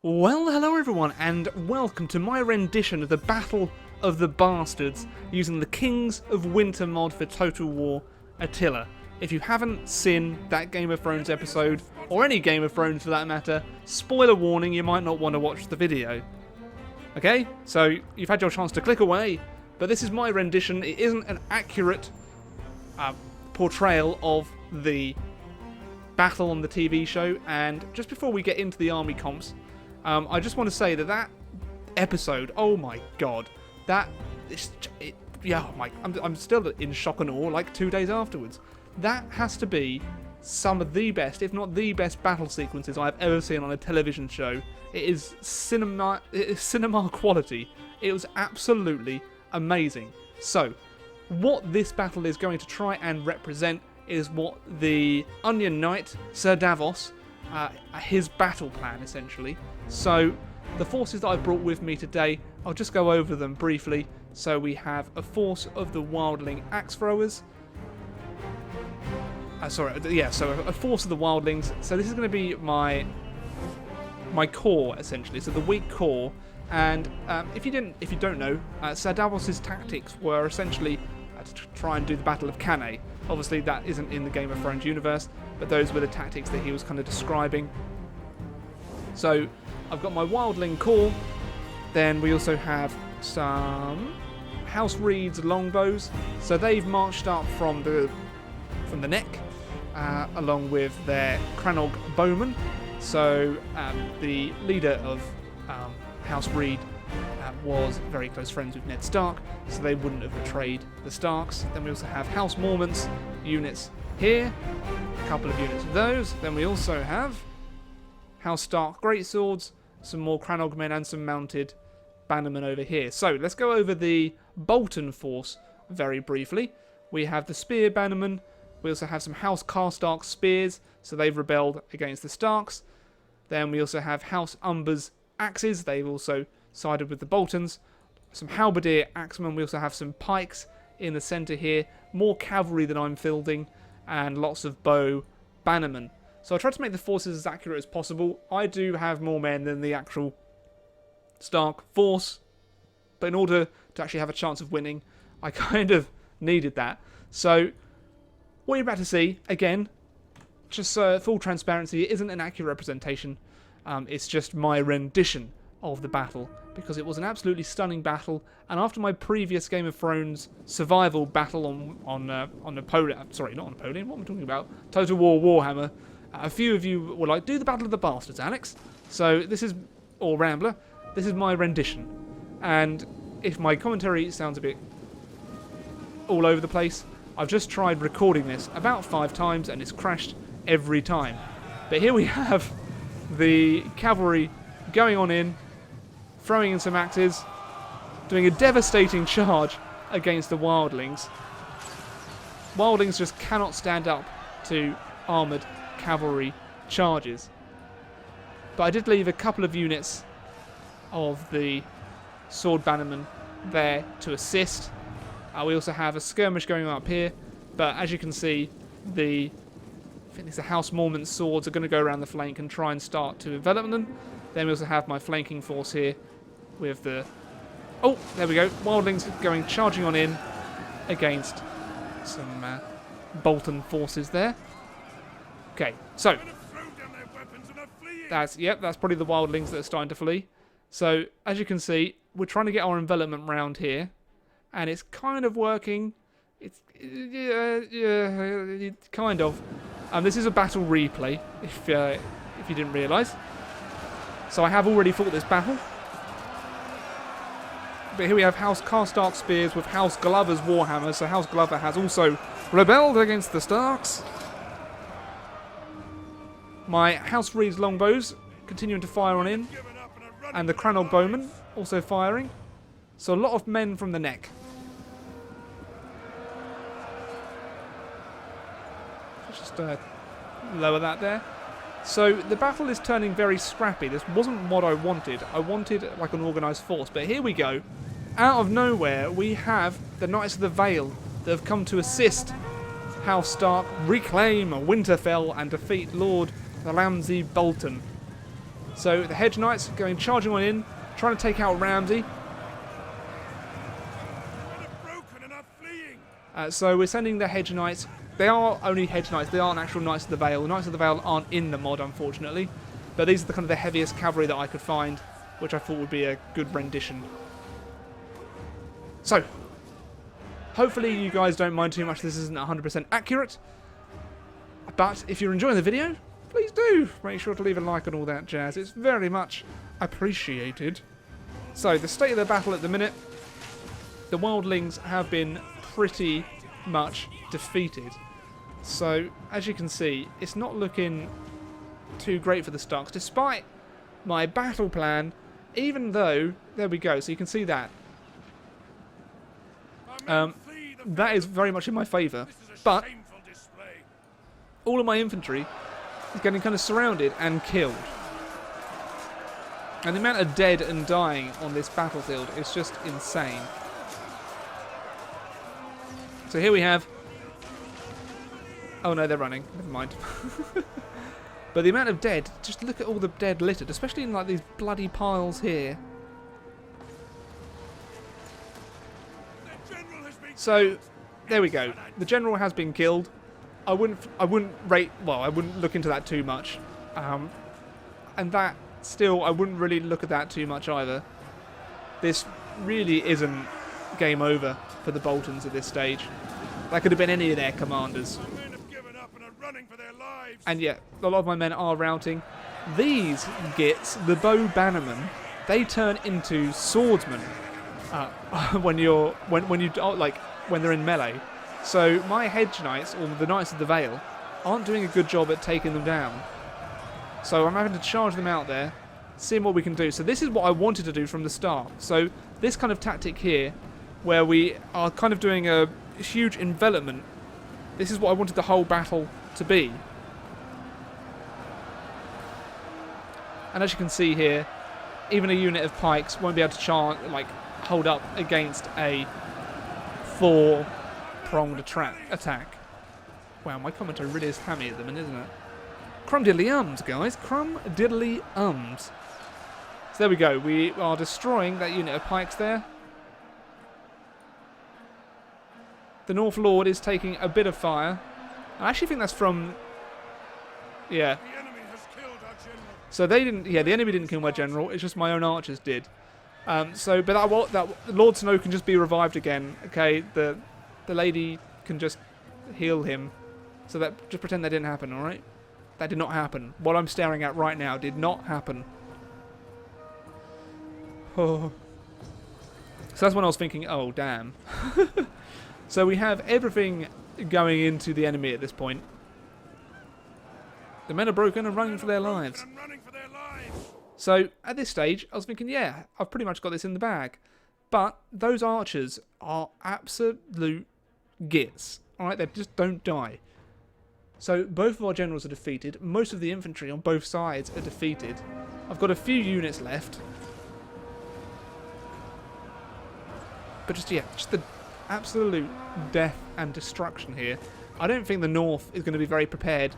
Well, hello everyone, and welcome to my rendition of the Battle of the Bastards using the Kings of Winter mod for Total War Attila. If you haven't seen that Game of Thrones episode, or any Game of Thrones for that matter, spoiler warning, you might not want to watch the video. Okay, so you've had your chance to click away, but this is my rendition. It isn't an accurate portrayal of the battle on the TV show, and just before we get into the army comps, I just want to say that episode, oh my god, I'm still in shock and awe like 2 days afterwards. That has to be some of the best, if not the best, battle sequences I've ever seen on a television show. It is cinema quality. It was absolutely amazing. So, what this battle is going to try and represent is what the Onion Knight, Sir Davos, his battle plan essentially. So the forces that I brought with me today, I'll just go over them briefly. So we have a force of the Wildling Axe Throwers. So a force of the Wildlings. So this is going to be my core essentially. So the weak core. And if you don't know, Sir Davos's tactics were essentially to try and do the Battle of Cannae. Obviously that isn't in the Game of Thrones universe, but those were the tactics that he was kind of describing. So I've got my Wildling core. Then we also have some House Reed's longbows. So they've marched up from the neck, along with their Crannog bowmen. So the leader of House Reed was very close friends with Ned Stark, so they wouldn't have betrayed the Starks. Then we also have House Mormont's units here, a couple of units of those. Then we also have House Stark greatswords, some more Crannog men, and some mounted bannermen over here. So let's go over the Bolton force very briefly. We have the spear bannermen. We also have some House Karstark spears, so they've rebelled against the Starks. Then we also have House Umber's axes. They've also sided with the Boltons. Some halberdier axemen. We also have some pikes in the centre here. More cavalry than I'm fielding, and lots of bow bannermen. So I tried to make the forces as accurate as possible. I do have more men than the actual Stark force, but in order to actually have a chance of winning, I kind of needed that. So what you're about to see, again, just full transparency, it isn't an accurate representation. It's just my rendition of the battle, because it was an absolutely stunning battle. And after my previous Game of Thrones survival battle on Napoleon, sorry, not on Napoleon, what am I talking about? Total War Warhammer. A few of you were like, do the Battle of the Bastards, Alex. So this is, or Rambler, this is my rendition. And if my commentary sounds a bit all over the place, I've just tried recording this about 5 times and it's crashed every time. But here we have the cavalry going on in, throwing in some axes, doing a devastating charge against the Wildlings. Wildlings just cannot stand up to armoured cavalry charges. But I did leave a couple of units of the sword bannermen there to assist. We also have a skirmish going on up here, but as you can see, I think it's the House Mormont swords are going to go around the flank and try and start to envelop them. Then we also have my flanking force here with the... Oh, there we go. Wildlings charging on in against some Bolton forces there. Okay, so that's probably the Wildlings that are starting to flee. So as you can see, we're trying to get our envelopment round here, and it's kind of working. It's kind of. This is a battle replay, if you didn't realise. So I have already fought this battle. But here we have House Karstark spears with House Glover's warhammer. So House Glover has also rebelled against the Starks. My House Reed's longbows continuing to fire on in, and the Crannog bowmen also firing. So a lot of men from the neck. Just lower that there. So the battle is turning very scrappy. This wasn't what I wanted. I wanted like an organised force, but here we go. Out of nowhere, we have the Knights of the Vale that have come to assist House Stark reclaim Winterfell and defeat Lord Ramsay Bolton. So the Hedge Knights going charging on in, trying to take out Ramsey. So we're sending the Hedge Knights. They are only Hedge Knights. They aren't actual Knights of the Vale. The Knights of the Vale aren't in the mod, unfortunately. But these are the kind of the heaviest cavalry that I could find, which I thought would be a good rendition. So, hopefully you guys don't mind too much. This isn't 100% accurate. But if you're enjoying the video, please do make sure to leave a like and all that jazz. It's very much appreciated. So, the state of the battle at the minute. The wildlings have been pretty much defeated. So, as you can see, it's not looking too great for the Starks, despite my battle plan, even though, there we go, so you can see that. That is very much in my favour, but all of my infantry is getting kind of surrounded and killed. And the amount of dead and dying on this battlefield is just insane. So here we have... Oh no, they're running. Never mind. But the amount of dead, just look at all the dead littered, especially in like these bloody piles here. So, there we go. The general has been killed. I wouldn't look into that too much. And that, still, I wouldn't really look at that too much either. This really isn't game over for the Boltons at this stage. That could have been any of their commanders. And yet, a lot of my men are routing. These gits, the bow bannermen, they turn into swordsmen when they're in melee. So my Hedge Knights, or the Knights of the Vale, aren't doing a good job at taking them down. So I'm having to charge them out there, seeing what we can do. So this is what I wanted to do from the start. So this kind of tactic here, where we are kind of doing a huge envelopment, this is what I wanted the whole battle to be. And as you can see here, even a unit of pikes won't be able to hold up against a 4-pronged attack. Wow, my commentary really is hammy at the minute, isn't it? Crumdiddly-ums, guys. Crumdiddly-ums. So there we go. We are destroying that unit of pikes there. The North Lord is taking a bit of fire. I actually think that's from... Yeah. So they didn't... Yeah, the enemy didn't kill my general. It's just my own archers did. But that Lord Snow can just be revived again. Okay, the lady can just heal him. So that just pretend that didn't happen, alright? That did not happen. What I'm staring at right now did not happen. Oh. So that's when I was thinking, oh, damn. So we have everything going into the enemy at this point. The men are broken and running for their lives. So at this stage, I was thinking, yeah, I've pretty much got this in the bag. But those archers are absolute gits. Alright, they just don't die. So both of our generals are defeated. Most of the infantry on both sides are defeated. I've got a few units left. But just the absolute death and destruction here. I don't think the North is going to be very prepared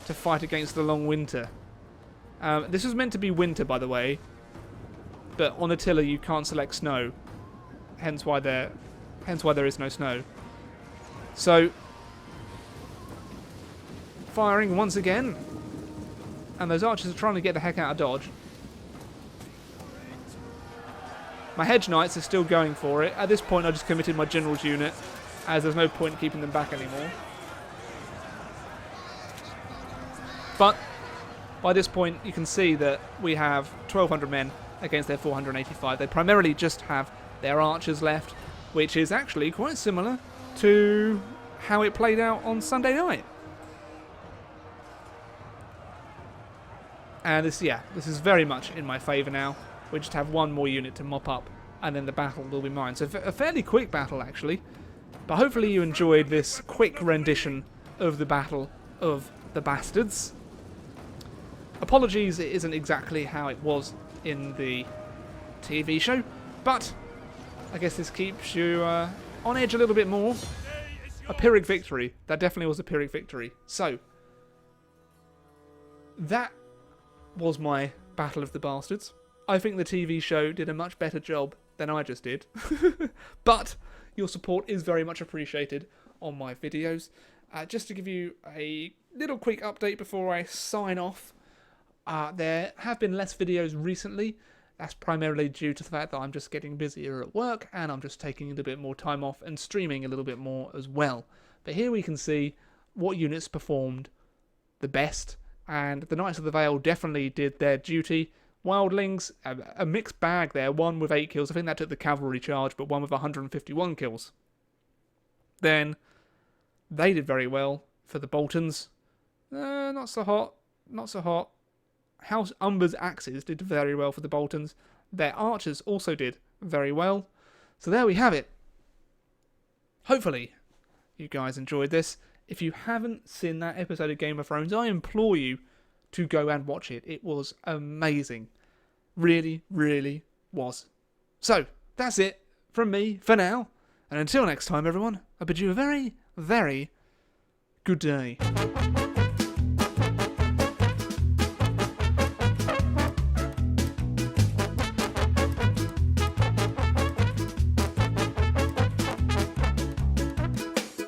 to fight against the long winter. This was meant to be winter, by the way, but on Attila you can't select snow, hence why there is no snow. So, firing once again, and those archers are trying to get the heck out of dodge. My Hedge Knights are still going for it. At this point, I just committed my general's unit, as there's no point in keeping them back anymore. But by this point, you can see that we have 1,200 men against their 485. They primarily just have their archers left, which is actually quite similar to how it played out on Sunday night. And this is very much in my favour now. We just have one more unit to mop up, and then the battle will be mine. So a fairly quick battle, actually. But hopefully you enjoyed this quick rendition of the Battle of the Bastards. Apologies, it isn't exactly how it was in the TV show, but I guess this keeps you on edge a little bit more. A Pyrrhic victory. That definitely was a Pyrrhic victory. So, that was my Battle of the Bastards. I think the TV show did a much better job than I just did. But your support is very much appreciated on my videos. Just to give you a little quick update before I sign off, there have been less videos recently. That's primarily due to the fact that I'm just getting busier at work and I'm just taking a little bit more time off and streaming a little bit more as well. But here we can see what units performed the best, and the Knights of the Vale definitely did their duty. Wildlings, a mixed bag there, one with 8 kills, I think that took the cavalry charge, but one with 151 kills. Then, they did very well for the Boltons. Not so hot, not so hot. House Umber's axes did very well for the Boltons. Their archers also did very well. So there we have it. Hopefully, you guys enjoyed this. If you haven't seen that episode of Game of Thrones, I implore you to go and watch it. It was amazing. Really, really was. So, that's it from me for now. And until next time, everyone, I bid you a very, very good day.